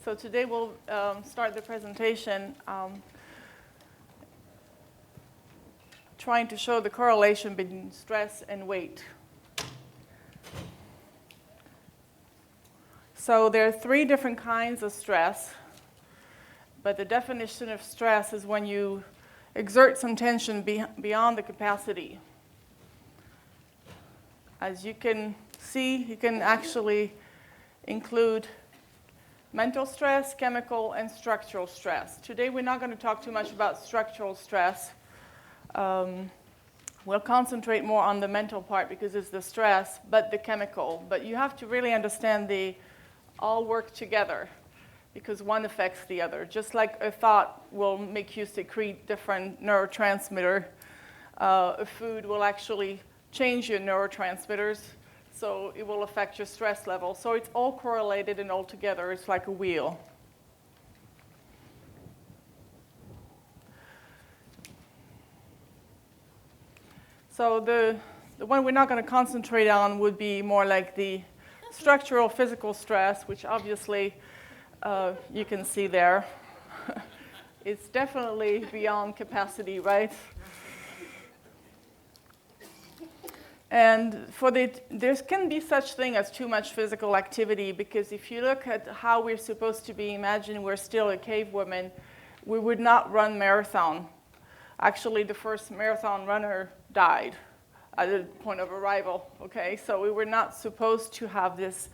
So today we'll start the presentation trying to show the correlation between stress and weight. So there are 3 different kinds of stress, but the definition of stress is when you exert some tension beyond the capacity. As you can see, you can actually include mental stress, chemical, and structural stress. Today we're not going to talk too much about structural stress. We'll concentrate more on the mental part because it's the stress, but the chemical. But you have to really understand they all work together because one affects the other. Just like a thought will make you secrete different neurotransmitter, a food will actually change your neurotransmitters, so it will affect your stress level. So it's all correlated and all together. It's like a wheel. So the one we're not going to concentrate on would be more like the structural physical stress, which obviously you can see there. It's definitely beyond capacity, right? And there can be such thing as too much physical activity, because if you look at how we're supposed to be, imagine we're still a cave woman, we would not run marathon. Actually, the first marathon runner died at the point of arrival, okay? So we were not supposed to have this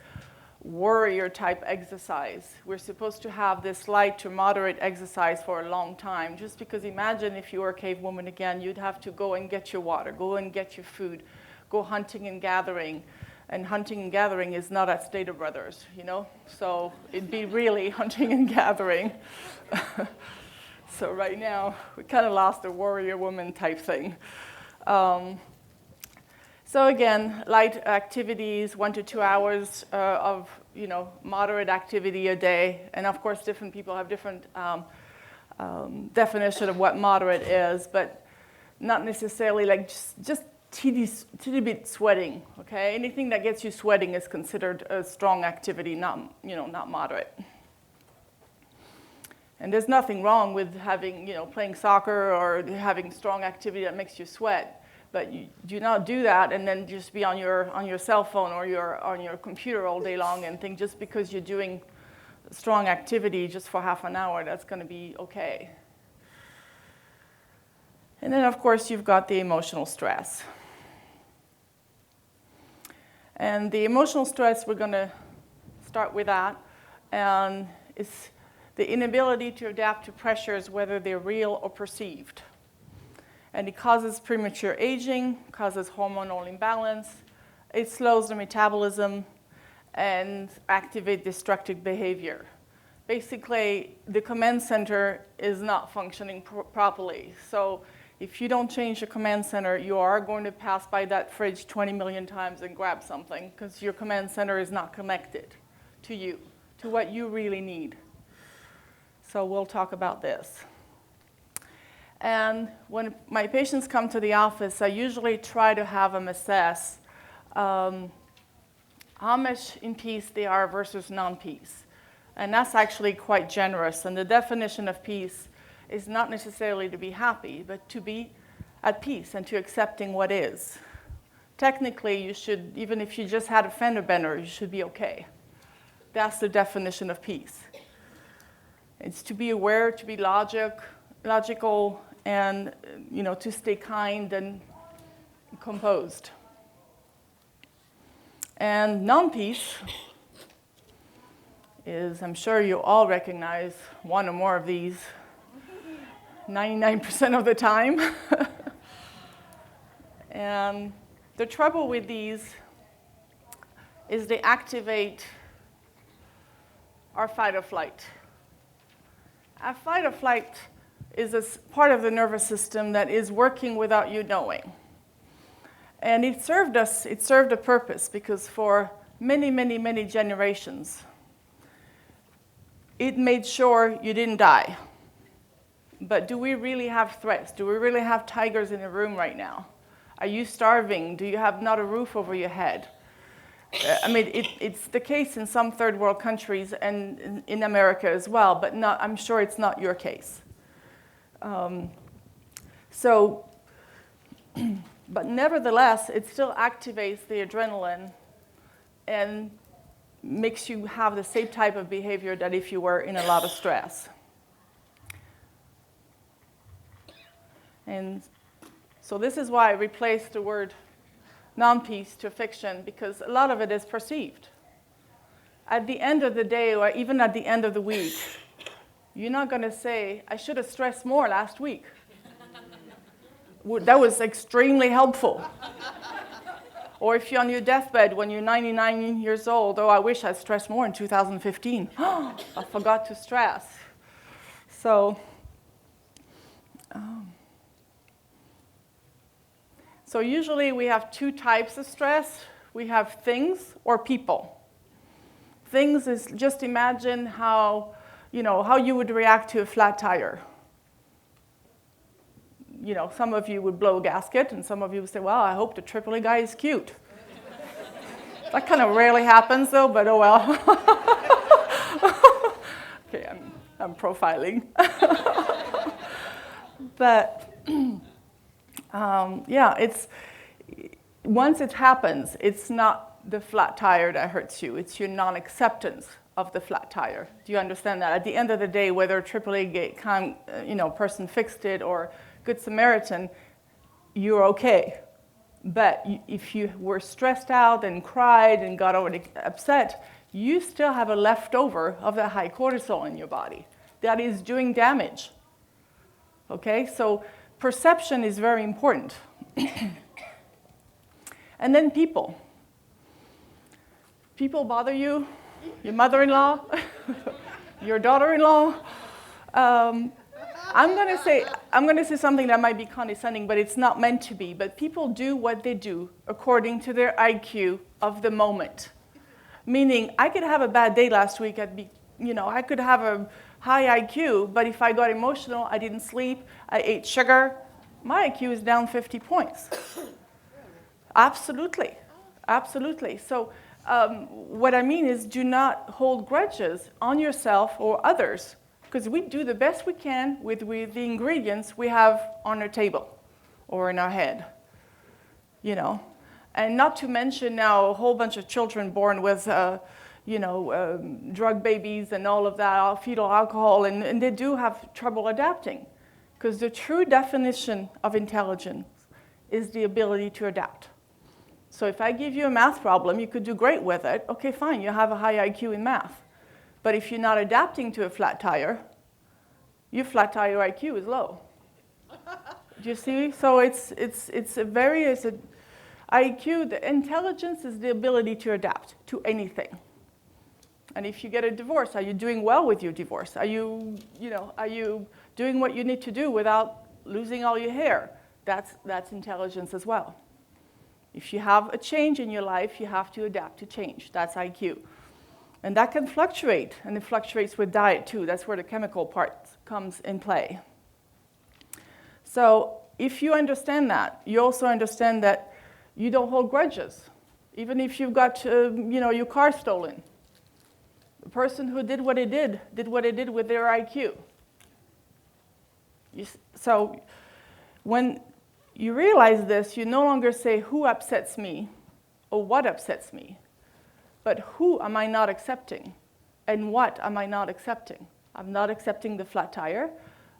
warrior type exercise. We're supposed to have this light to moderate exercise for a long time, just because imagine if you were a cave woman again, you'd have to go and get your water, go and get your food, go hunting and gathering. And hunting and gathering is not at Stater Brothers, you know? So it'd be really hunting and gathering. So right now, we kind of lost the warrior woman type thing. So again, light activities, 1 to 2 hours of moderate activity a day. And of course, different people have different definition of what moderate is, but not necessarily like just teeny bit sweating. Okay, anything that gets you sweating is considered a strong activity, not moderate. And there's nothing wrong with having, playing soccer or having strong activity that makes you sweat. But you do not do that and then just be on your cell phone or on your computer all day long and think just because you're doing strong activity just for half an hour, that's going to be okay. And then, of course, you've got the emotional stress. And the emotional stress, we're going to start with that. And it's the inability to adapt to pressures, whether they're real or perceived. And it causes premature aging, causes hormonal imbalance, it slows the metabolism, and activates destructive behavior. Basically, the command center is not functioning properly. So if you don't change the command center, you are going to pass by that fridge 20 million times and grab something because your command center is not connected to you, to what you really need. So we'll talk about this. And when my patients come to the office, I usually try to have them assess how much in peace they are versus non-peace. And that's actually quite generous. And the definition of peace is not necessarily to be happy, but to be at peace and to accepting what is. Technically, you should, even if you just had a fender bender, you should be okay. That's the definition of peace. It's to be aware, to be logical, and to stay kind and composed. And non-peace is, I'm sure you all recognize one or more of these 99% of the time. And the trouble with these is they activate our fight or flight. Our fight or flight is a part of the nervous system that is working without you knowing. And it served a purpose, because for many, many, many generations, it made sure you didn't die. But do we really have threats? Do we really have tigers in the room right now? Are you starving? Do you have not a roof over your head? I mean, it's the case in some third world countries and in America as well, but I'm sure it's not your case. But nevertheless, it still activates the adrenaline and makes you have the same type of behavior that if you were in a lot of stress. And so this is why I replaced the word non-peace to fiction, because a lot of it is perceived. At the end of the day, or even at the end of the week, you're not going to say, I should have stressed more last week. That was extremely helpful. Or if you're on your deathbed when you're 99 years old, oh, I wish I stressed more in 2015. I forgot to stress. So usually we have two types of stress. We have things or people. Things is just imagine how you would react to a flat tire. Some of you would blow a gasket, and some of you would say, well, I hope the AAA guy is cute. That kind of rarely happens, though, but oh well. Okay, I'm profiling. But, once it happens, it's not the flat tire that hurts you. It's your non-acceptance of the flat tire. Do you understand that? At the end of the day, whether a AAA person fixed it or Good Samaritan, you're okay. But if you were stressed out and cried and got already upset, you still have a leftover of the high cortisol in your body that is doing damage. Okay, so perception is very important. And then people. People bother you, your mother-in-law, your daughter-in-law. I'm going to say something that might be condescending, but it's not meant to be. But people do what they do according to their IQ of the moment. Meaning, I could have a bad day last week. I could have a high IQ, but if I got emotional, I didn't sleep, I ate sugar, my IQ is down 50 points. Absolutely, absolutely. So what I mean is, do not hold grudges on yourself or others, because we do the best we can with the ingredients we have on our table or in our head, And not to mention now a whole bunch of children born with, drug babies and all of that, fetal alcohol, and they do have trouble adapting. Because the true definition of intelligence is the ability to adapt. So if I give you a math problem, you could do great with it. Okay, fine, you have a high IQ in math. But if you're not adapting to a flat tire, your flat tire IQ is low. Do you see? So it's IQ, the intelligence is the ability to adapt to anything. And if you get a divorce, are you doing well with your divorce? Are you doing what you need to do without losing all your hair? That's intelligence as well. If you have a change in your life, you have to adapt to change. That's IQ. And that can fluctuate, and it fluctuates with diet too. That's where the chemical part comes in play. So if you understand that, you also understand that you don't hold grudges. Even if you've got your car stolen. The person who did what it did with their IQ. So when you realize this, you no longer say who upsets me or what upsets me, but who am I not accepting and what am I not accepting? I'm not accepting the flat tire.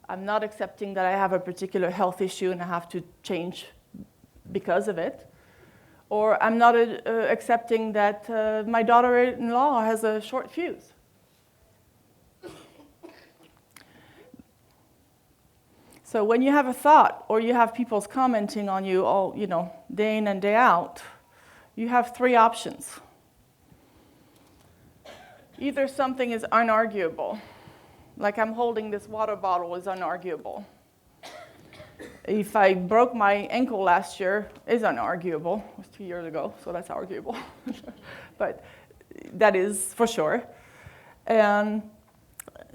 I'm not accepting that I have a particular health issue and I have to change because of it. Or I'm not accepting that my daughter-in-law has a short fuse. So when you have a thought or you have people's commenting on you all, day in and day out, you have three options. Either something is unarguable, like I'm holding this water bottle is unarguable. If I broke my ankle last year, is unarguable. It was 2 years ago, so that's arguable. But that is for sure. And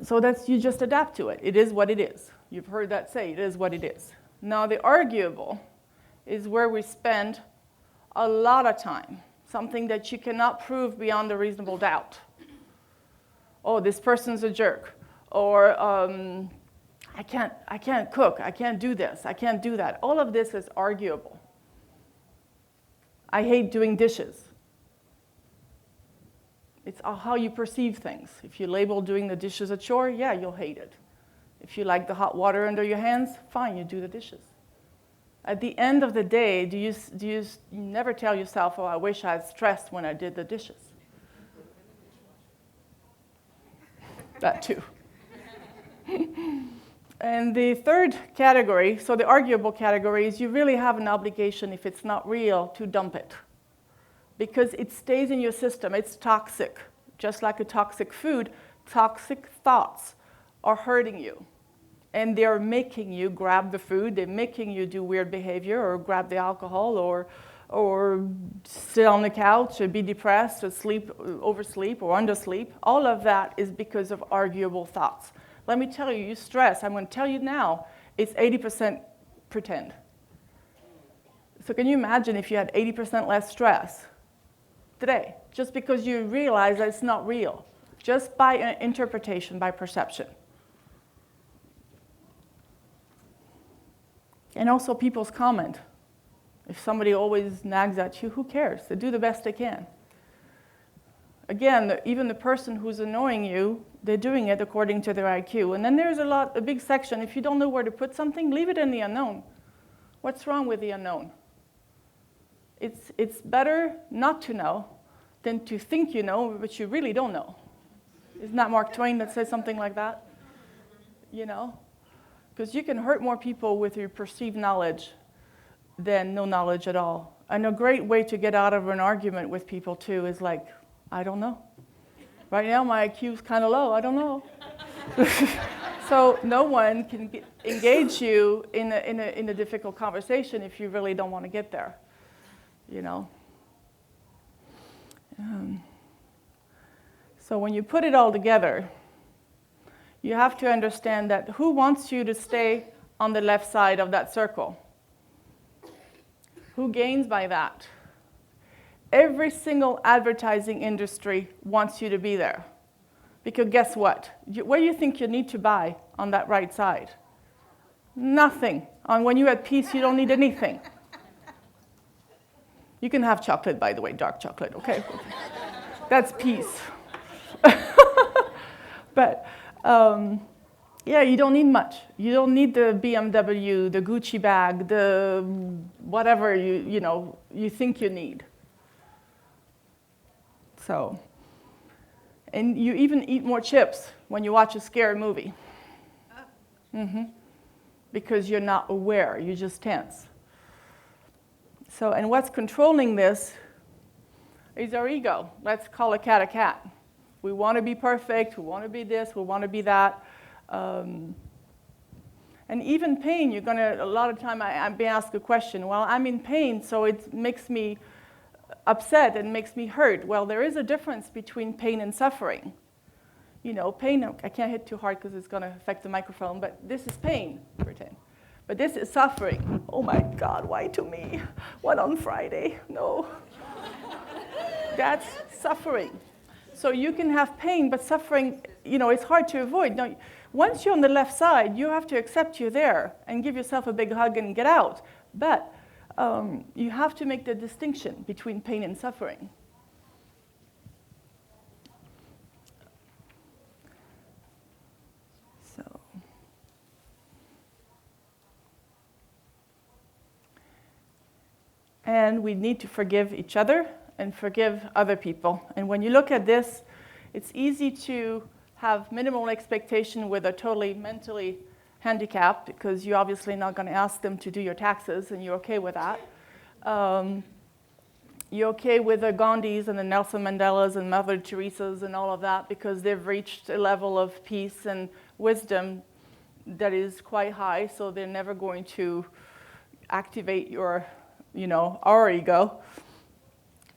so you just adapt to it. It is what it is. You've heard that say, it is what it is. Now the arguable is where we spend a lot of time something that you cannot prove beyond a reasonable doubt. Oh, this person's a jerk. Or I can't cook, I can't do this, I can't do that. All of this is arguable. I hate doing dishes. It's how you perceive things. If you label doing the dishes a chore, yeah, you'll hate it. If you like the hot water under your hands, fine, you do the dishes. At the end of the day, you never tell yourself, oh, I wish I had stressed when I did the dishes. That too. And the third category, so the arguable category, is you really have an obligation, if it's not real, to dump it. Because it stays in your system. It's toxic. Just like a toxic food, toxic thoughts are hurting you. And they're making you grab the food, they're making you do weird behavior, or grab the alcohol, or sit on the couch, or be depressed, or oversleep, or undersleep. All of that is because of arguable thoughts. Let me tell you, you stress, I'm going to tell you now, it's 80% pretend. So can you imagine if you had 80% less stress today, just because you realize that it's not real, just by interpretation, by perception. And also people's comment. If somebody always nags at you, who cares? They do the best they can. Again, even the person who's annoying you, they're doing it according to their IQ. And then there's a big section. If you don't know where to put something, leave it in the unknown. What's wrong with the unknown? It's better not to know than to think you know, but you really don't know. Isn't that Mark Twain that says something like that? You know? Because you can hurt more people with your perceived knowledge than no knowledge at all. And a great way to get out of an argument with people, too, is like, I don't know. Right now, my IQ is kind of low. I don't know. So no one can engage you in a difficult conversation if you really don't want to get there, you know. So when you put it all together, you have to understand that who wants you to stay on the left side of that circle? Who gains by that? Every single advertising industry wants you to be there. Because guess what? What do you think you need to buy on that right side? Nothing. And when you're at peace, you don't need anything. You can have chocolate, by the way, dark chocolate, okay? That's peace. But yeah, you don't need much. You don't need the BMW, the Gucci bag, the whatever you think you need. So, and you even eat more chips when you watch a scary movie. Because you're not aware, you're just tense. So, and what's controlling this is our ego. Let's call a cat a cat. We want to be perfect, we want to be this, we want to be that. And even pain, you're going to, a lot of time I'm being asked a question, well, I'm in pain, so it makes me upset and makes me hurt. Well, there is a difference between pain and suffering. You know, pain, I can't hit too hard because it's going to affect the microphone, but this is pain, pretend. But this is suffering. Oh my God, why to me? What on Friday? No. That's suffering. So you can have pain, but suffering, it's hard to avoid. Now, once you're on the left side, you have to accept you're there and give yourself a big hug and get out. But you have to make the distinction between pain and suffering. So, and we need to forgive each other and forgive other people. And when you look at this, it's easy to have minimal expectation with a totally mentally handicapped, because you're obviously not going to ask them to do your taxes, and you're okay with that. You're okay with the Gandhis and the Nelson Mandelas and Mother Teresas and all of that, because they've reached a level of peace and wisdom that is quite high, so they're never going to activate your, our ego.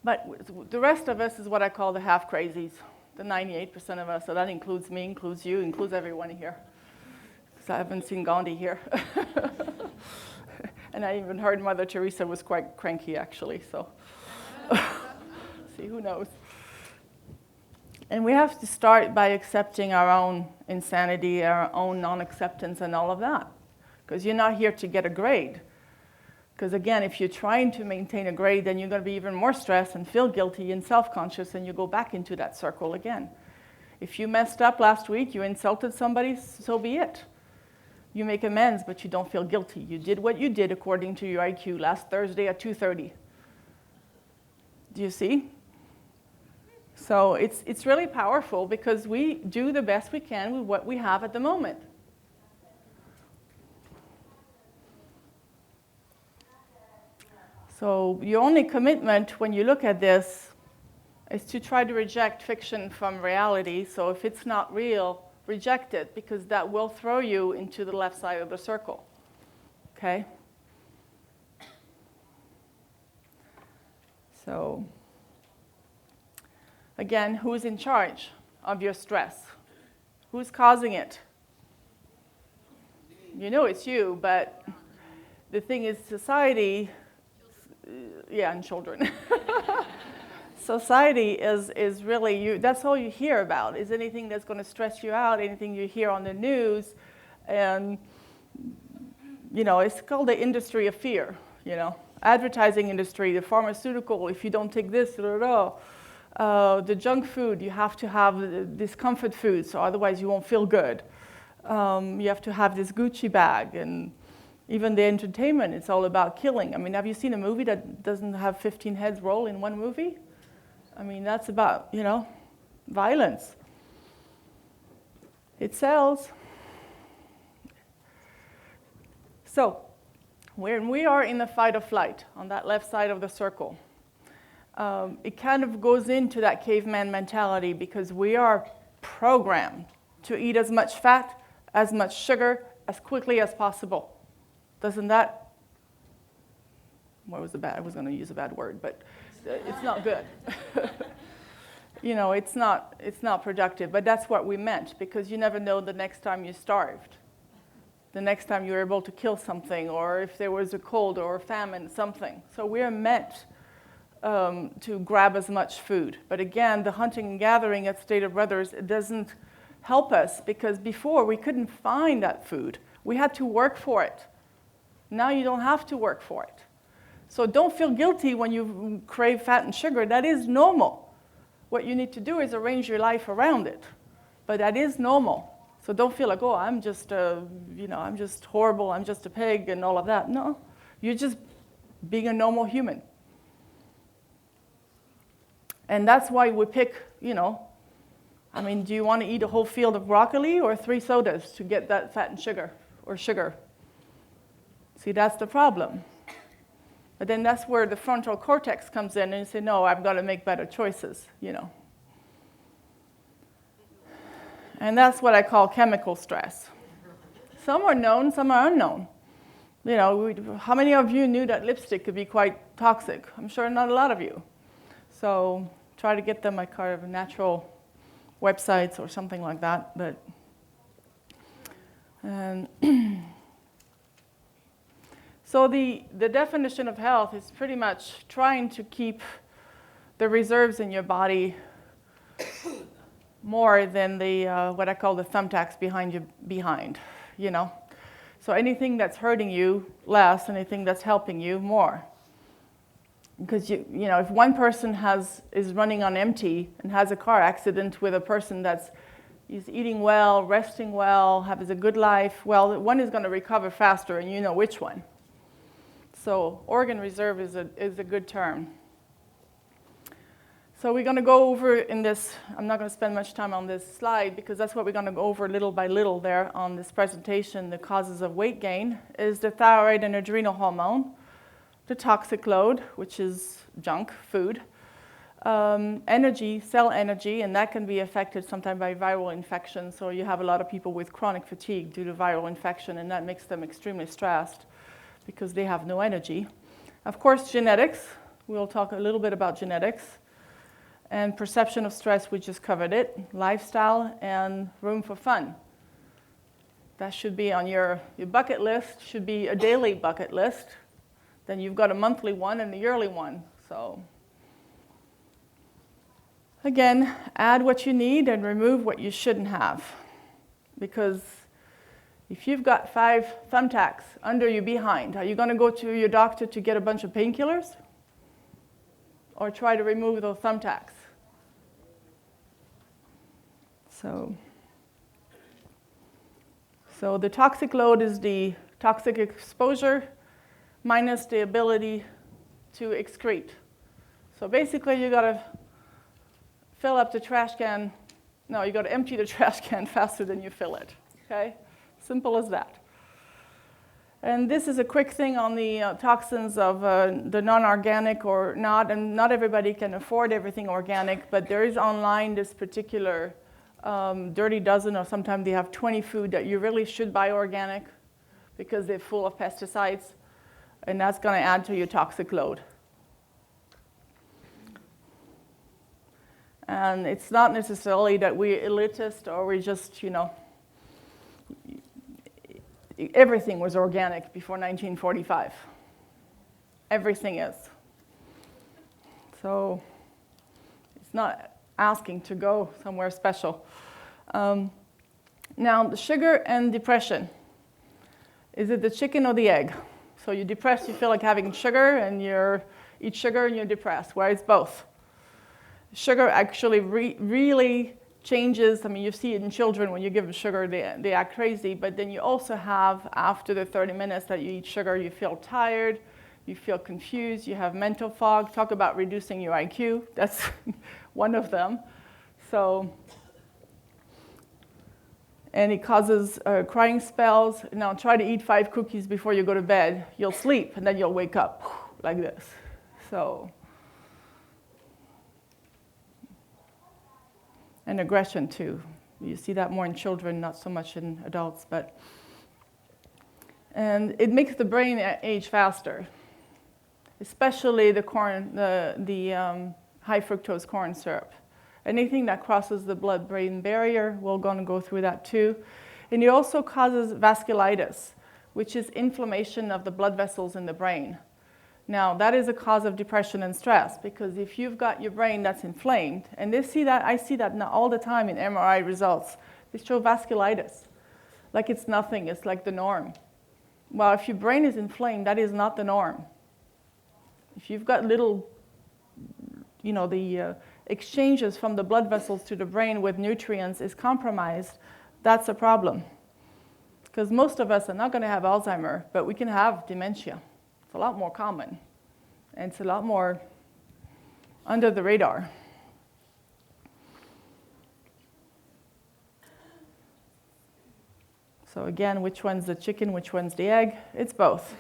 But the rest of us is what I call the half-crazies, the 98% of us. So that includes me, includes you, includes everyone here. Because I haven't seen Gandhi here. And I even heard Mother Teresa was quite cranky, actually. So Actually, who knows? And we have to start by accepting our own insanity, our own non-acceptance and all of that. Because you're not here to get a grade. Because again, if you're trying to maintain a grade, then you're going to be even more stressed and feel guilty and self-conscious, and you go back into that circle again. If you messed up last week, you insulted somebody, so be it. You make amends, but you don't feel guilty. You did what you did according to your IQ last Thursday at 2:30. Do you see? So it's really powerful because we do the best we can with what we have at the moment. So your only commitment when you look at this is to try to reject fiction from reality. So if it's not real, reject it, because that will throw you into the left side of the circle. Okay? So again, who's in charge of your stress? Who's causing it? You know it's you, but the thing is society, and children. Society is really you. That's all you hear about, is anything that's going to stress you out, anything you hear on the news. And, it's called the industry of fear, Advertising industry, the pharmaceutical, if you don't take this, the junk food, you have to have this comfort food, so otherwise you won't feel good. You have to have this Gucci bag, and even the entertainment, it's all about killing. I mean, have you seen a movie that doesn't have 15 heads roll in one movie? I mean, that's about, violence. It sells. So, when we are in the fight or flight, on that left side of the circle, it kind of goes into that caveman mentality because we are programmed to eat as much fat, as much sugar, as quickly as possible. Doesn't that, I was going to use a bad word, but it's not good. It's not productive, but that's what we meant, because you never know the next time you starved, the next time you were able to kill something, or if there was a cold or a famine, something. So we're meant to grab as much food. But again, the hunting and gathering at Stater Brothers, it doesn't help us, because before we couldn't find that food. We had to work for it. Now you don't have to work for it. So don't feel guilty when you crave fat and sugar. That is normal. What you need to do is arrange your life around it. But that is normal. So don't feel like, I'm just I'm just horrible, I'm just a pig and all of that. No, you're just being a normal human. And that's why we pick, do you want to eat a whole field of broccoli or 3 sodas to get that fat and sugar or sugar? See, that's the problem. But then that's where the frontal cortex comes in and you say, no, I've got to make better choices, And that's what I call chemical stress. Some are known, some are unknown. How many of you knew that lipstick could be quite toxic? I'm sure not a lot of you. So try to get them at kind of natural websites or something like that. But so the definition of health is pretty much trying to keep the reserves in your body more than the what I call the thumbtacks behind. So anything that's hurting you less, anything that's helping you more. Because if one person is running on empty and has a car accident with a person is eating well, resting well, has a good life, well, one is going to recover faster, and you know which one. So organ reserve is a good term. So we're going to go over in this, I'm not going to spend much time on this slide because that's what we're going to go over little by little there on this presentation. The causes of weight gain is the thyroid and adrenal hormone, the toxic load, which is junk food, energy, cell energy, and that can be affected sometimes by viral infection. So you have a lot of people with chronic fatigue due to viral infection, and that makes them extremely stressed because they have no energy. Of course, genetics. We'll talk a little bit about genetics. And perception of stress, we just covered it. Lifestyle and room for fun. That should be on your bucket list, should be a daily bucket list. Then you've got a monthly one and a yearly one. So Again, add what you need and remove what you shouldn't have. Because if you've got 5 thumbtacks under your behind, are you going to go to your doctor to get a bunch of painkillers? Or try to remove those thumbtacks? So the toxic load is the toxic exposure minus the ability to excrete. So basically, you got to fill up the trash can. No, you got to empty the trash can faster than you fill it. Okay? Simple as that. And this is a quick thing on the toxins of the non-organic or not, and not everybody can afford everything organic, but there is online this particular dirty dozen, or sometimes they have 20 food that you really should buy organic because they're full of pesticides, and that's going to add to your toxic load. And it's not necessarily that we're elitist or we just, everything was organic before 1945. Everything is. So it's not asking to go somewhere special. Now, the sugar and depression. Is it the chicken or the egg? So you're depressed, you feel like having sugar, and you eat sugar and you're depressed. Well, it's both. Sugar actually really changes. I mean, you see it in children when you give them sugar, they act crazy. But then you also have, after the 30 minutes that you eat sugar, you feel tired, you feel confused, you have mental fog. Talk about reducing your IQ. That's one of them. So, and it causes crying spells. Now try to eat 5 cookies before you go to bed. You'll sleep, and then you'll wake up like this. So. And aggression too. You see that more in children, not so much in adults, and it makes the brain age faster, especially the high fructose corn syrup. Anything that crosses the blood-brain barrier, we're going to go through that too. And it also causes vasculitis, which is inflammation of the blood vessels in the brain. Now, that is a cause of depression and stress, because if you've got your brain that's inflamed, and I see that now all the time in MRI results, they show vasculitis, like it's nothing, it's like the norm. Well, if your brain is inflamed, that is not the norm. If you've got little, the exchanges from the blood vessels to the brain with nutrients is compromised, that's a problem. Because most of us are not going to have Alzheimer's, but we can have dementia. It's a lot more common, and it's a lot more under the radar. So again, which one's the chicken, which one's the egg? It's both.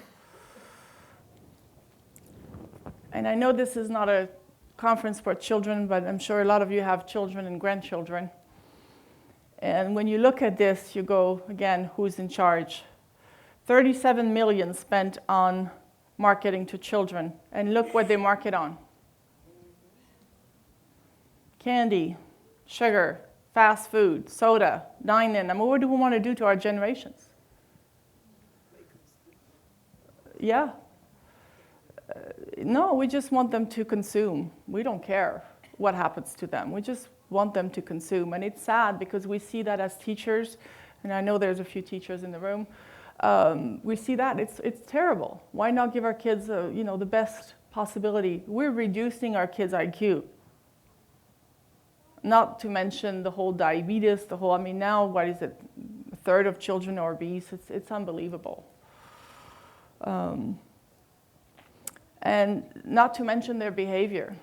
And I know this is not a conference for children, but I'm sure a lot of you have children and grandchildren. And when you look at this, you go, again, who's in charge? 37 million spent on marketing to children, and look what they market on. Candy, sugar, fast food, soda, dine-in. I mean, what do we want to do to our generations? Yeah. No, we just want them to consume. We don't care what happens to them. We just want them to consume. And it's sad because we see that as teachers, and I know there's a few teachers in the room. We see that. It's terrible. Why not give our kids the best possibility? We're reducing our kids' IQ. Not to mention the whole diabetes, now, what is it? A third of children are obese. It's unbelievable. And not to mention their behavior.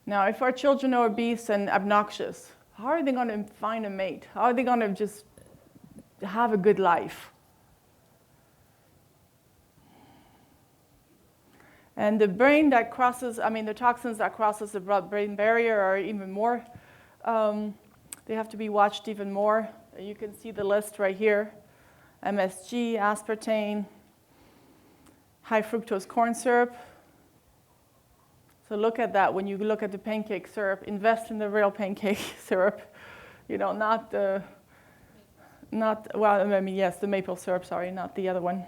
Now, if our children are obese and obnoxious, how are they going to find a mate? How are they going to just have a good life? And the brain that crosses, the toxins that crosses the blood-brain barrier are even more, they have to be watched even more. You can see the list right here. MSG, aspartame, high fructose corn syrup. So look at that when you look at the pancake syrup. Invest in the real pancake syrup, not the maple syrup, sorry, not the other one.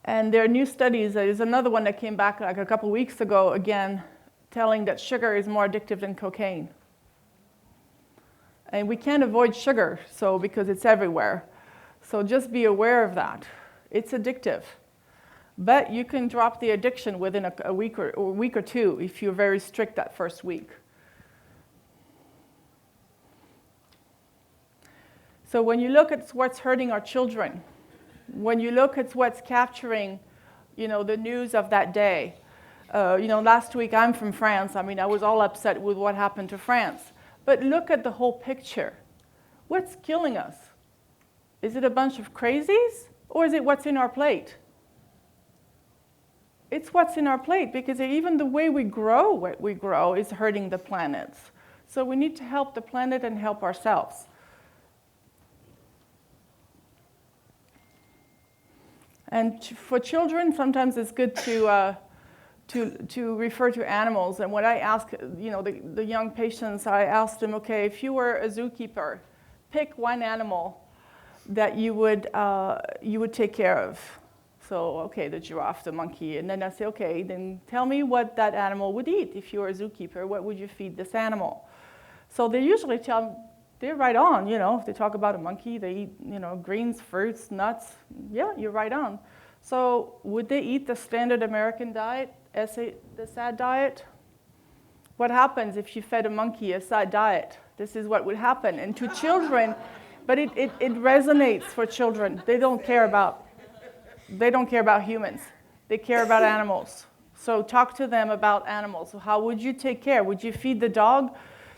And there are new studies. There's another one that came back like a couple weeks ago, again, telling that sugar is more addictive than cocaine. And we can't avoid sugar, so because it's everywhere. So just be aware of that. It's addictive. But you can drop the addiction within a week or two if you're very strict that first week. So when you look at what's hurting our children, when you look at what's capturing, the news of that day, last week I'm from France. I mean, I was all upset with what happened to France. But look at the whole picture. What's killing us? Is it a bunch of crazies, or is it what's in our plate? It's what's in our plate, because even the way we grow what we grow is hurting the planet. So we need to help the planet and help ourselves. And for children, sometimes it's good to refer to animals. And when I ask, the young patients, I ask them, okay, if you were a zookeeper, pick one animal that you would take care of. So, okay, the giraffe, the monkey, and then I say, okay, then tell me what that animal would eat. If you were a zookeeper, what would you feed this animal? So they usually they're right on, if they talk about a monkey, they eat, greens, fruits, nuts. Yeah, you're right on. So would they eat the standard American diet, the SAD diet? What happens if you fed a monkey a SAD diet? This is what would happen. And to children, but it resonates for children. They don't care about humans. They care about animals. So talk to them about animals. So how would you take care? Would you feed the dog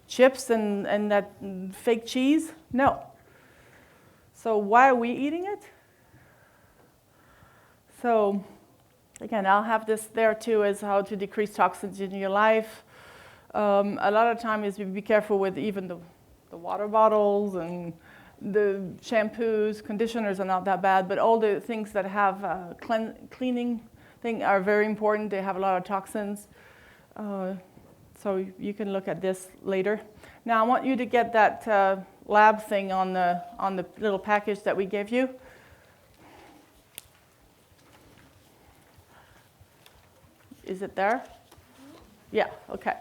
chips and that fake cheese? No. So why are we eating it? So again, I'll have this there too, as how to decrease toxins in your life. A lot of time is be careful with even the water bottles and the shampoos. Conditioners are not that bad, but all the things that have cleaning thing are very important. They have a lot of toxins. So you can look at this later. Now I want you to get that lab thing on the little package that we gave you. Is it there? Yeah, okay.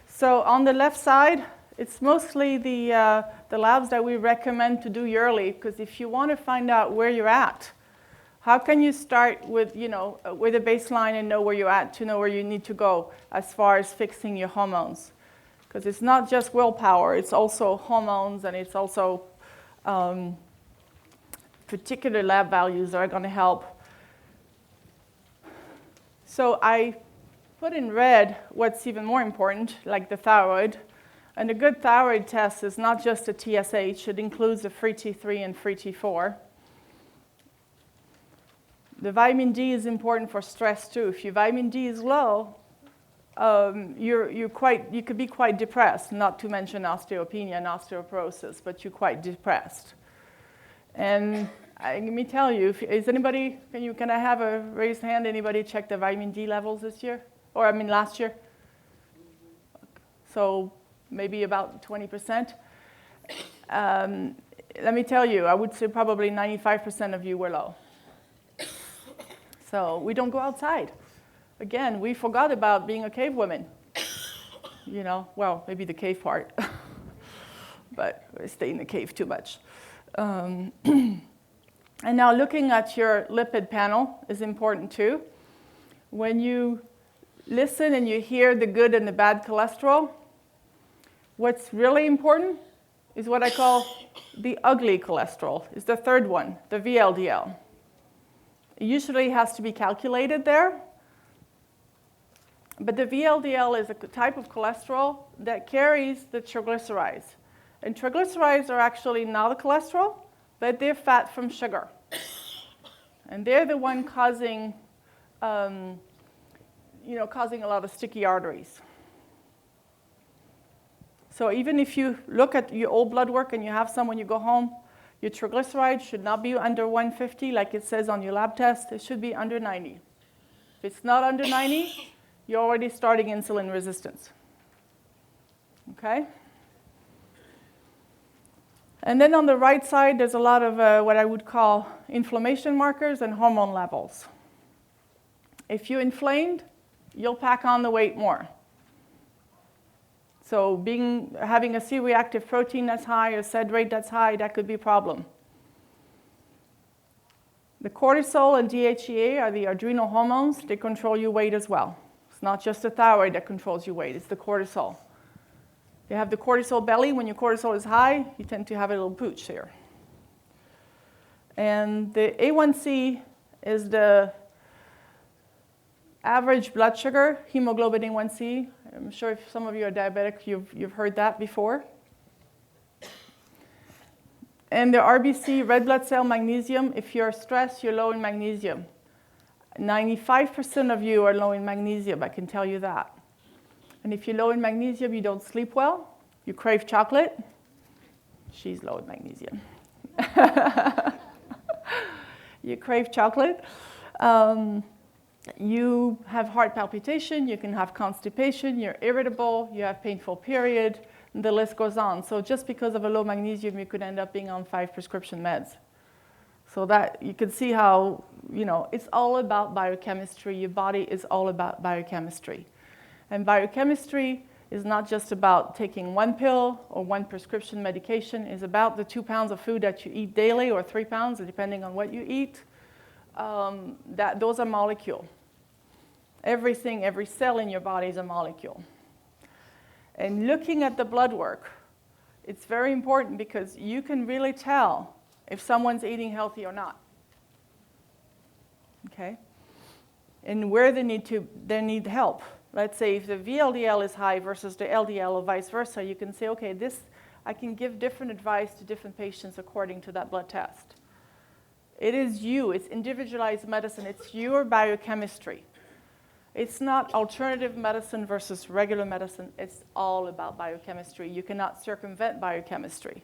So on the left side, it's mostly the labs that we recommend to do yearly, because if you want to find out where you're at, how can you start with a baseline and know where you're at to know where you need to go as far as fixing your hormones? Because it's not just willpower, it's also hormones, and it's also particular lab values that are going to help. So I put in red what's even more important, like the thyroid. And a good thyroid test is not just a TSH, it includes a free T3 and free T4. The vitamin D is important for stress too. If your vitamin D is low, you could be quite depressed, not to mention osteopenia and osteoporosis, but you're quite depressed. And let me tell you, can I have a raised hand? Anybody check the vitamin D levels this year? Last year? So maybe about 20%. Let me tell you, I would say probably 95% of you were low. So we don't go outside. Again, we forgot about being a cave woman. Well, maybe the cave part, but we stay in the cave too much. And now looking at your lipid panel is important too. When you listen and you hear the good and the bad cholesterol, what's really important is what I call the ugly cholesterol. It's the third one, the VLDL. It usually has to be calculated there. But the VLDL is a type of cholesterol that carries the triglycerides. And triglycerides are actually not a cholesterol, but they're fat from sugar. And they're the one causing a lot of sticky arteries. So even if you look at your old blood work and you have some when you go home, your triglycerides should not be under 150 like it says on your lab test. It should be under 90. If it's not under 90, you're already starting insulin resistance. Okay? And then on the right side, there's a lot of what I would call inflammation markers and hormone levels. If you're inflamed, you'll pack on the weight more. So having a C-reactive protein that's high, a SED rate that's high, that could be a problem. The cortisol and DHEA are the adrenal hormones. They control your weight as well. It's not just the thyroid that controls your weight, it's the cortisol. You have the cortisol belly. When your cortisol is high, you tend to have a little pooch here. And the A1C is the average blood sugar, hemoglobin A1C. I'm sure if some of you are diabetic, you've heard that before. And the RBC, red blood cell magnesium, if you're stressed, you're low in magnesium. 95% of you are low in magnesium, I can tell you that. And if you're low in magnesium, you don't sleep well, you crave chocolate. She's low in magnesium. You crave chocolate. You have heart palpitation, you can have constipation, you're irritable, you have painful period, and the list goes on. So just because of a low magnesium, you could end up being on 5 prescription meds. So that you can see how, it's all about biochemistry. Your body is all about biochemistry. And biochemistry is not just about taking 1 pill or 1 prescription medication. It's about the 2 pounds of food that you eat daily, or 3 pounds, depending on what you eat. Those are molecules. Everything, every cell in your body is a molecule. And looking at the blood work, it's very important because you can really tell if someone's eating healthy or not. Okay? And where they need help. Let's say if the VLDL is high versus the LDL or vice versa, you can say, okay, I can give different advice to different patients according to that blood test. It is you, it's individualized medicine, it's your biochemistry. It's not alternative medicine versus regular medicine, it's all about biochemistry. You cannot circumvent biochemistry.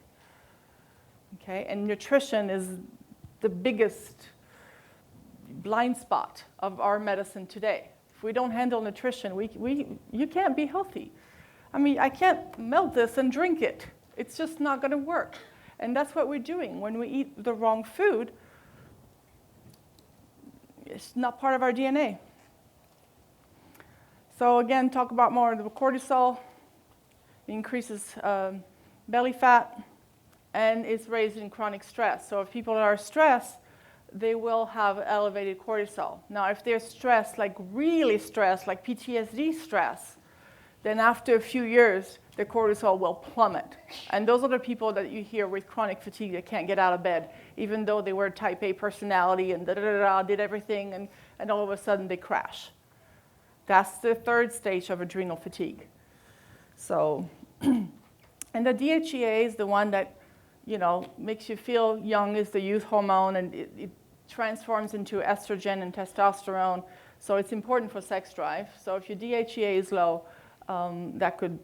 Okay, and nutrition is the biggest blind spot of our medicine today. If we don't handle nutrition, you can't be healthy. I mean, I can't melt this and drink it. It's just not going to work. And that's what we're doing. When we eat the wrong food, it's not part of our DNA. So again, talk about more of the cortisol. It increases belly fat, and it's raised in chronic stress. So if people are stressed, they will have elevated cortisol. Now, if they're stressed, like really stressed, like PTSD stress, then after a few years, their cortisol will plummet. And those are the people that you hear with chronic fatigue that can't get out of bed, even though they were type A personality and did everything, and all of a sudden they crash. That's the 3rd stage of adrenal fatigue. So, and the DHEA is the one that, makes you feel young, is the youth hormone, and it transforms into estrogen and testosterone. So it's important for sex drive. So if your DHEA is low, that could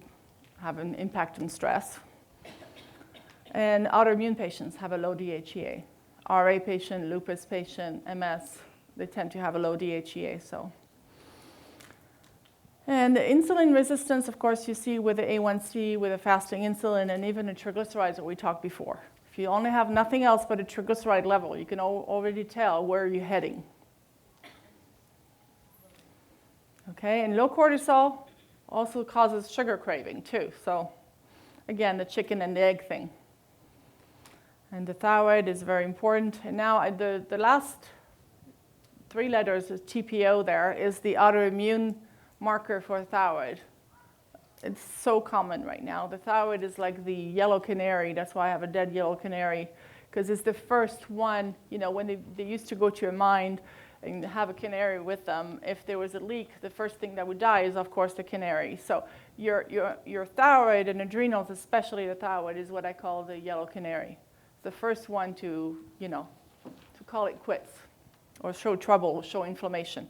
have an impact on stress. And autoimmune patients have a low DHEA. RA patient, lupus patient, MS, they tend to have a low DHEA. And the insulin resistance, of course, you see with the A1C, with the fasting insulin, and even the triglycerides that we talked before. If you only have nothing else but a triglyceride level, you can already tell where you're heading. Okay, and low cortisol also causes sugar craving too. So again, the chicken and the egg thing. And the thyroid is very important. And now the last 3 letters is TPO there, is the autoimmune marker for thyroid. It's so common right now. The thyroid is like the yellow canary. That's why I have a dead yellow canary, because it's the first one, when they used to go to a mine and have a canary with them. If there was a leak, the first thing that would die is, of course, the canary. So your thyroid and adrenals, especially the thyroid, is what I call the yellow canary. It's the first one to call it quits, or show trouble, show inflammation.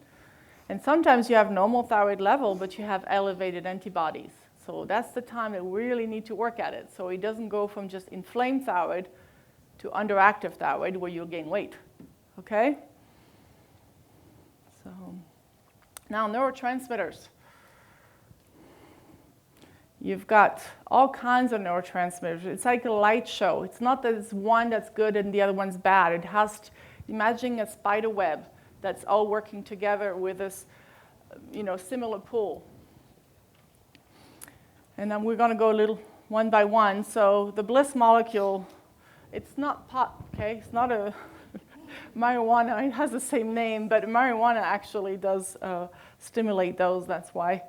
And sometimes you have normal thyroid level, but you have elevated antibodies. So that's the time that we really need to work at it. So it doesn't go from just inflamed thyroid to underactive thyroid where you'll gain weight. Okay? So now neurotransmitters. You've got all kinds of neurotransmitters. It's like a light show. It's not that it's one that's good and the other one's bad. It has to, imagine a spider web. that's all working together with this, similar pull. And then we're going to go a little one by one. So the bliss molecule, it's not pot, okay? It's not a marijuana. It has the same name, but marijuana actually does stimulate those. That's why.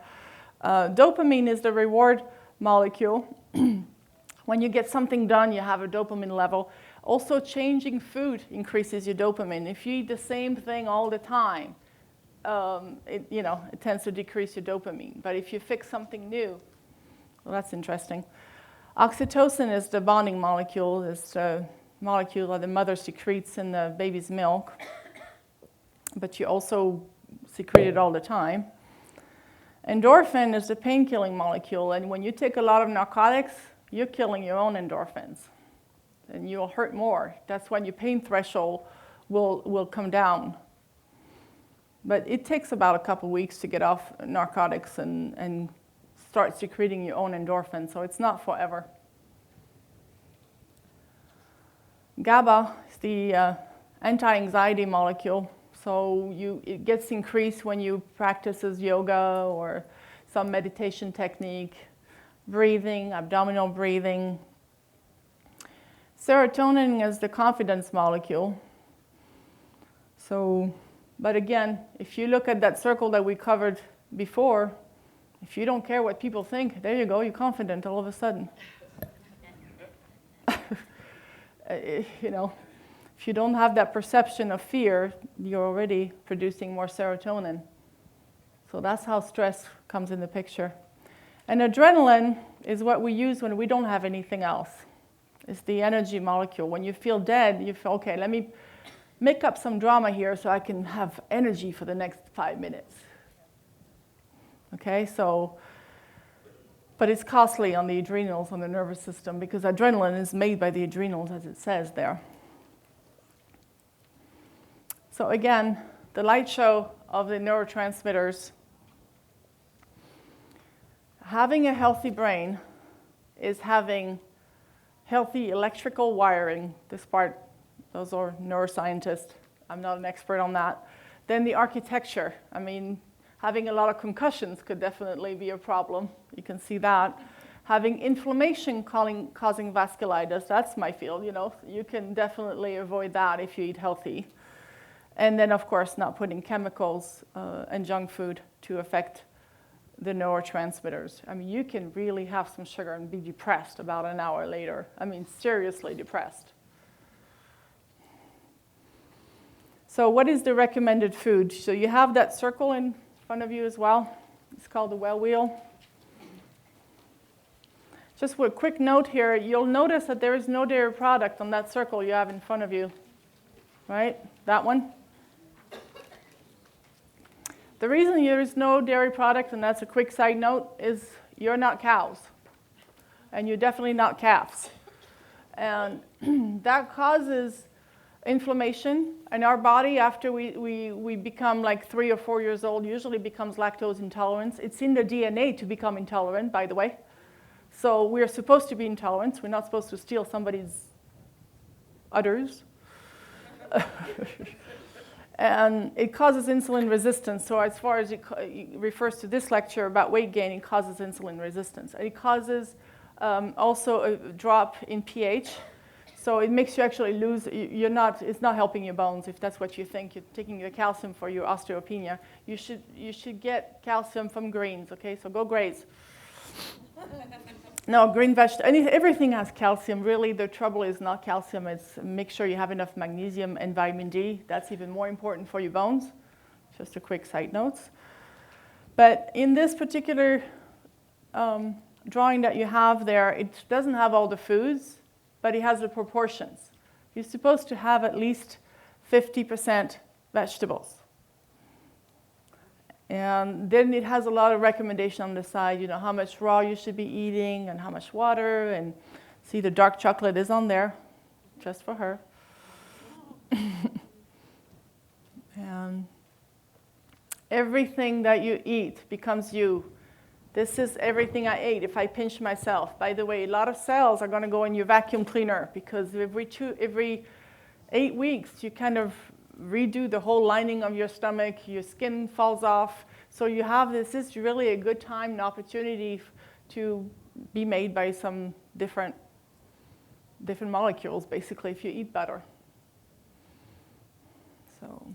Dopamine is the reward molecule. When you get something done, you have a dopamine level. Also, changing food increases your dopamine. If you eat the same thing all the time, it tends to decrease your dopamine. But if you fix something new, well, that's interesting. Oxytocin is the bonding molecule. It's the molecule that the mother secretes in the baby's milk. But you also secrete it all the time. Endorphin is the pain-killing molecule. And when you take a lot of narcotics, you're killing your own endorphins. And you'll hurt more. That's when your pain threshold will come down. But it takes about a couple weeks to get off narcotics and start secreting your own endorphins, so it's not forever. GABA is the anti-anxiety molecule, so it gets increased when you practice yoga or some meditation technique, breathing, abdominal breathing. Serotonin is the confidence molecule. So, but again, if you look at that circle that we covered before, if you don't care what people think, there you go, you're confident all of a sudden. If you don't have that perception of fear, you're already producing more serotonin. So that's how stress comes in the picture. And adrenaline is what we use when we don't have anything else. It's the energy molecule. When you feel dead, you feel, okay, let me make up some drama here so I can have energy for the next 5 minutes. Okay, but it's costly on the adrenals, on the nervous system, because adrenaline is made by the adrenals, as it says there. So again, the light show of the neurotransmitters. Having a healthy brain is having healthy electrical wiring. This part, those are neuroscientists. I'm not an expert on that. Then the architecture. Having a lot of concussions could definitely be a problem. You can see that. Having inflammation causing vasculitis, that's my field, You can definitely avoid that if you eat healthy. And then, of course, not putting chemicals and junk food to affect the neurotransmitters. You can really have some sugar and be depressed about an hour later. Seriously depressed. So what is the recommended food? So you have that circle in front of you as well. It's called the well wheel. Just with a quick note here, you'll notice that there is no dairy product on that circle you have in front of you, right? That one. The reason there is no dairy product, and that's a quick side note, is you're not cows, and you're definitely not calves. And that causes inflammation, and our body, after we become like 3 or 4 years old, usually becomes lactose intolerant. It's in the DNA to become intolerant, by the way. So we're supposed to be intolerant. We're not supposed to steal somebody's udders. And it causes insulin resistance. So as far as it refers to this lecture about weight gain, it causes insulin resistance. It causes also a drop in pH. So it makes you actually lose, it's not helping your bones if that's what you think. You're taking the calcium for your osteopenia. You should get calcium from greens, okay? So go graze. No, green vegetables, everything has calcium. Really, the trouble is not calcium. It's make sure you have enough magnesium and vitamin D. That's even more important for your bones. Just a quick side note. But in this particular drawing that you have there, it doesn't have all the foods, but it has the proportions. You're supposed to have at least 50% vegetables. And then it has a lot of recommendation on the side, how much raw you should be eating and how much water. And see, the dark chocolate is on there, just for her. And everything that you eat becomes you. This is everything I ate if I pinch myself. By the way, a lot of cells are going to go in your vacuum cleaner because every 8 weeks you kind of redo the whole lining of your stomach, your skin falls off. So you have this is really a good time and opportunity to be made by some different molecules, basically, if you eat better. So,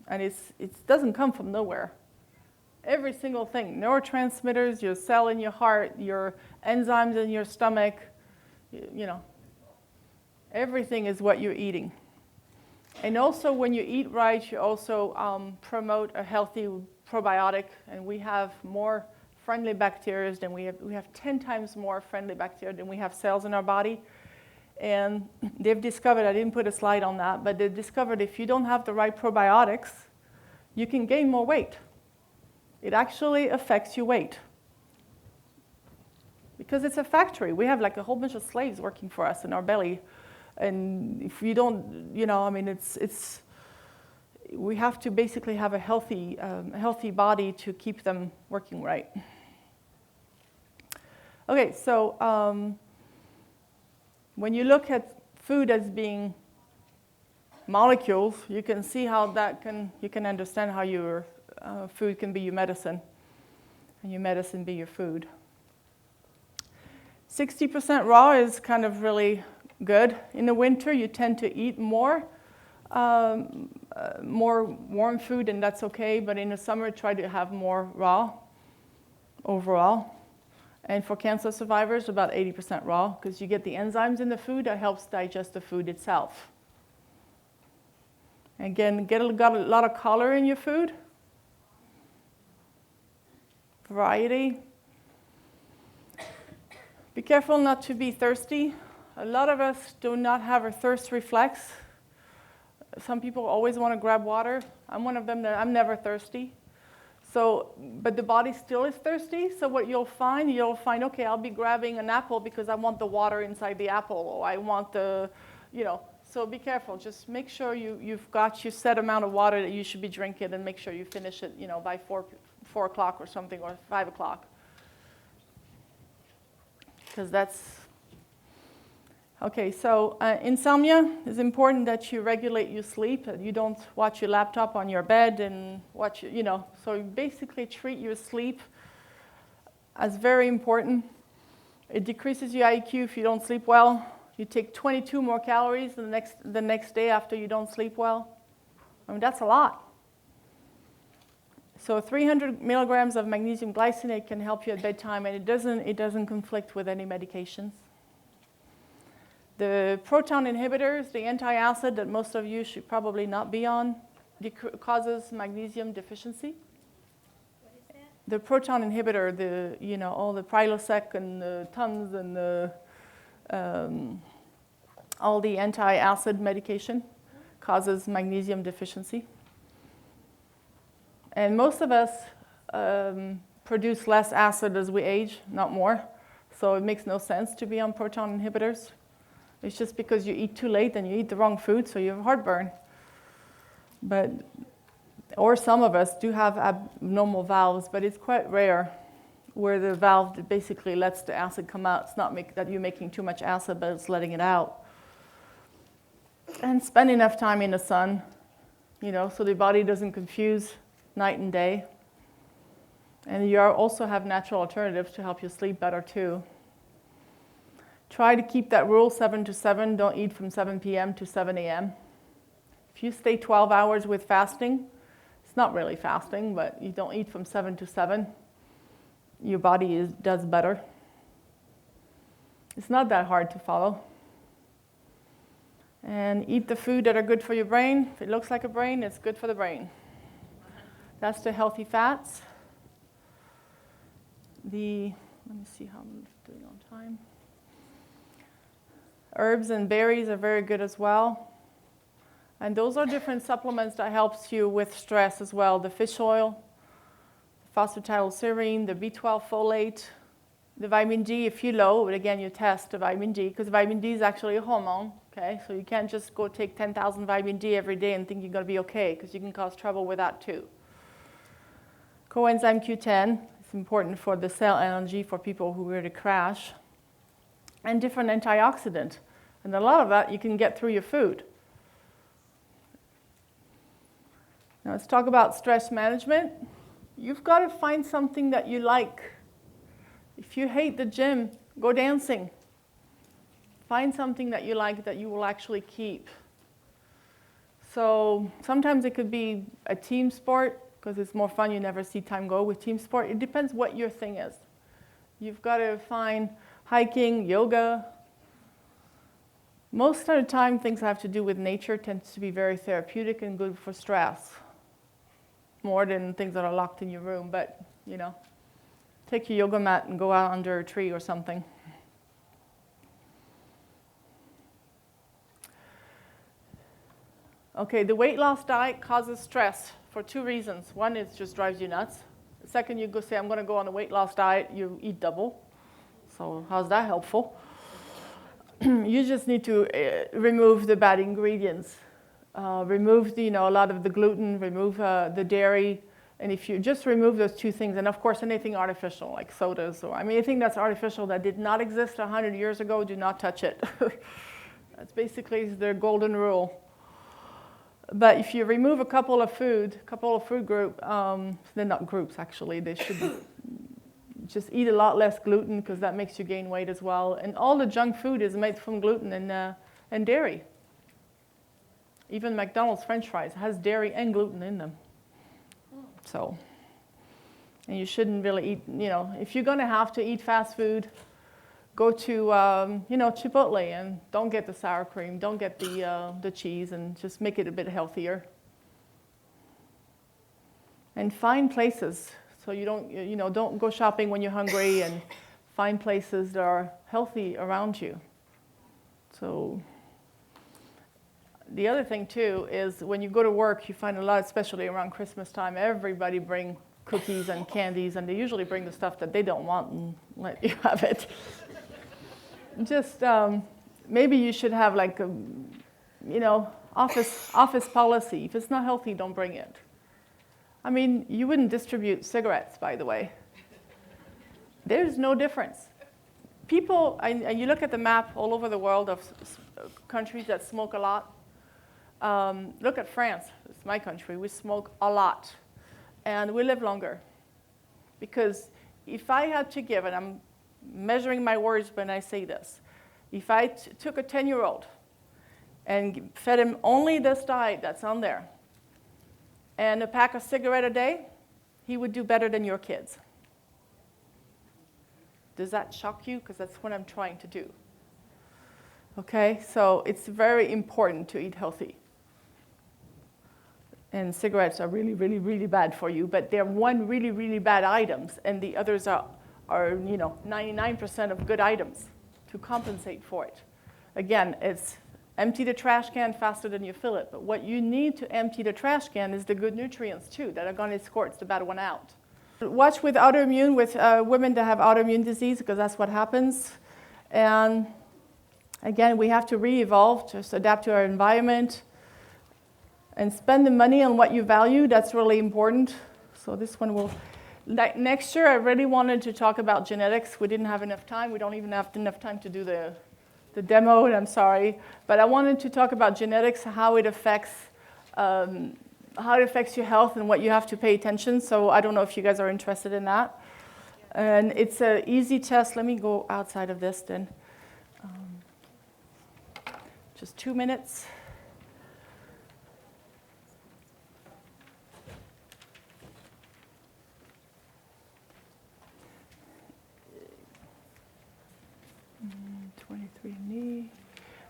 and it doesn't come from nowhere. Every single thing, neurotransmitters, your cell in your heart, your enzymes in your stomach, you know, everything is what you're eating. And also when you eat right, you also promote a healthy probiotic, and we have more friendly bacteria than we have 10 times more friendly bacteria than we have cells in our body. And they've discovered, I didn't put a slide on that, but they've discovered if you don't have the right probiotics, you can gain more weight. It actually affects your weight. Because it's a factory. We have like a whole bunch of slaves working for us in our belly. And if you don't, you know, I mean, we have to basically have a healthy body to keep them working right. Okay, so when you look at food as being molecules, you can see how you can understand how your food can be your medicine, and your medicine be your food. 60% raw is kind of really good. In the winter, you tend to eat more warm food, and that's okay. But in the summer, try to have more raw overall. And for cancer survivors, about 80% raw, because you get the enzymes in the food that helps digest the food itself. Again, got a lot of color in your food. Variety. Be careful not to be thirsty. A lot of us do not have a thirst reflex. Some people always want to grab water. I'm one of them that I'm never thirsty. So, but the body still is thirsty. So what you'll find, okay, I'll be grabbing an apple because I want the water inside the apple, or I want the, you know. So be careful. Just make sure you've got your set amount of water that you should be drinking, and make sure you finish it, you know, by 4 o'clock or something, or 5 o'clock. Because that's, okay, so insomnia is important that you regulate your sleep, that you don't watch your laptop on your bed and watch, you know, so you basically treat your sleep as very important. It decreases your IQ if you don't sleep well. You take 22 more calories the next day after you don't sleep well. I mean, that's a lot. So 300 milligrams of magnesium glycinate can help you at bedtime, and it doesn't conflict with any medications. The proton inhibitors, the antacid that most of you should probably not be on, causes magnesium deficiency. What is that? The proton inhibitor, all the Prilosec and the Tums and all the antacid medication causes magnesium deficiency. And most of us produce less acid as we age, not more. So it makes no sense to be on proton inhibitors. It's just because you eat too late and you eat the wrong food, so you have heartburn. Or some of us do have abnormal valves, but it's quite rare where the valve basically lets the acid come out. It's not that you're making too much acid, but it's letting it out. And spend enough time in the sun, so the body doesn't confuse night and day. And you also have natural alternatives to help you sleep better too. Try to keep that rule 7 to 7. Don't eat from 7 p.m. to 7 a.m. If you stay 12 hours with fasting, it's not really fasting, but you don't eat from 7 to 7, your body does better. It's not that hard to follow. And eat the food that are good for your brain. If it looks like a brain, it's good for the brain. That's the healthy fats. Let me see how I'm doing on time. Herbs and berries are very good as well. And those are different supplements that helps you with stress as well. The fish oil, phosphatidylserine, the B12 folate, the vitamin D if you're low, but again you test the vitamin D because vitamin D is actually a hormone, okay? So you can't just go take 10,000 vitamin D every day and think you're going to be okay because you can cause trouble with that too. Coenzyme Q10 is important for the cell energy for people who really crash. And different antioxidant. And a lot of that you can get through your food. Let's talk about stress management. You've got to find something that you like. If you hate the gym, go dancing. Find something that you like that you will actually keep. So sometimes it could be a team sport because it's more fun. You never see time go with team sport. It depends what your thing is. You've got to find hiking, yoga. Most of the time, things that have to do with nature tends to be very therapeutic and good for stress, more than things that are locked in your room. But, you know, take your yoga mat and go out under a tree or something. Okay, the weight loss diet causes stress for two reasons. One, it just drives you nuts. Second, you go say, I'm going to go on a weight loss diet, you eat double. So how's that helpful? You just need to remove the bad ingredients. Remove a lot of the gluten, remove the dairy. And if you just remove those two things, and of course anything artificial like sodas, or anything that's artificial that did not exist 100 years ago, do not touch it. That's basically the golden rule. But if you remove a couple of food group, they're not groups actually, they should just eat a lot less gluten because that makes you gain weight as well. And all the junk food is made from gluten and dairy. Even McDonald's French fries has dairy and gluten in them. So, and you shouldn't really eat, if you're going to have to eat fast food, go to, Chipotle and don't get the sour cream, don't get the cheese, and just make it a bit healthier. And find places. So you don't go shopping when you're hungry, and find places that are healthy around you. So the other thing too is when you go to work, you find a lot, especially around Christmas time, everybody bring cookies and candies, and they usually bring the stuff that they don't want and let you have it. Just maybe you should have like a, office policy. If it's not healthy, don't bring it. I mean, you wouldn't distribute cigarettes, by the way. There's no difference. People, and you look at the map all over the world of countries that smoke a lot. Look at France. It's my country. We smoke a lot. And we live longer. Because if I had to give, and I'm measuring my words when I say this, if I took a 10-year-old and fed him only this diet that's on there, and a pack of cigarettes a day, he would do better than your kids. Does that shock you? Because that's what I'm trying to do. Okay, so it's very important to eat healthy. And cigarettes are really, really, really bad for you, but they're one really, really bad items, and the others are 99% of good items to compensate for it. Again, it's empty the trash can faster than you fill it, but what you need to empty the trash can is the good nutrients too that are going to escort the bad one out. Watch with autoimmune, with women that have autoimmune disease, because that's what happens. And again, we have to re-evolve, just adapt to our environment, and spend the money on what you value. That's really important. So this one will. Next year, I really wanted to talk about genetics. We didn't have enough time. We don't even have enough time to do the demo, and I'm sorry. But I wanted to talk about genetics, how it affects your health and what you have to pay attention. So I don't know if you guys are interested in that. And it's an easy test. Let me go outside of this then. Just 2 minutes.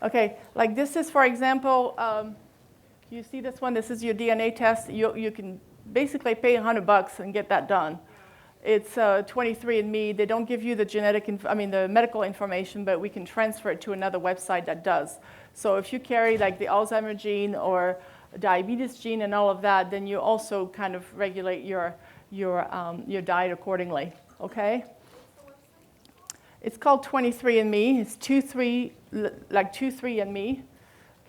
Okay, like this is, for example, you see this one? This is your DNA test. You can basically pay $100 and get that done. It's 23andMe. They don't give you the the medical information, but we can transfer it to another website that does. So if you carry like the Alzheimer's gene or diabetes gene and all of that, then you also kind of regulate your diet accordingly. Okay. It's called 23andMe. It's 23andMe.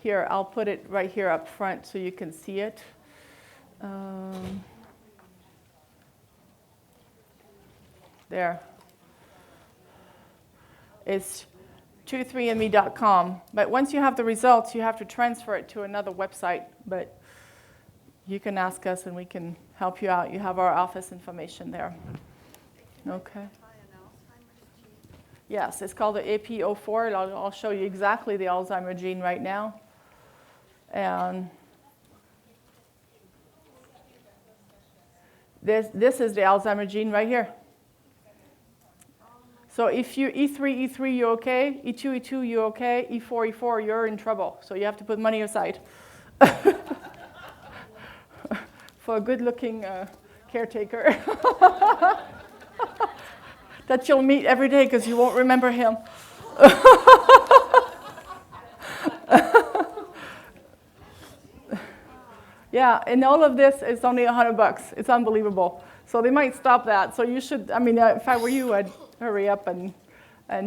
Here, I'll put it right here up front so you can see it. There. It's 23andme.com. But once you have the results, you have to transfer it to another website. But you can ask us and we can help you out. You have our office information there. Okay. Yes, it's called the AP04. I'll show you exactly the Alzheimer's gene right now. And this is the Alzheimer's gene right here. So if you E3, you're okay. E2, you're okay. E4, you're in trouble. So you have to put money aside for a good-looking caretaker that you'll meet every day because you won't remember him. Yeah, and all of this is only $100. It's unbelievable. So they might stop that. So you should, if I were you, I'd hurry up and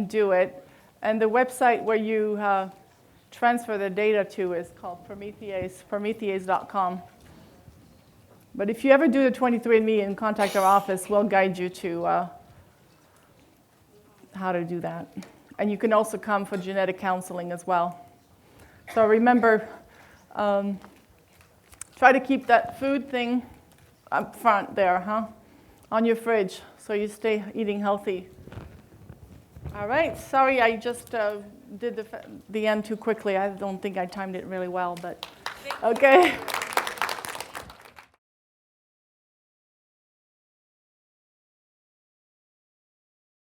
do it. And the website where you transfer the data to is called promethease.com. But if you ever do the 23andMe and contact our office, we'll guide you to how to do that. And you can also come for genetic counseling as well. So remember, try to keep that food thing up front there, on your fridge, so you stay eating healthy. All right, sorry I just did the end too quickly. I don't think I timed it really well, but okay.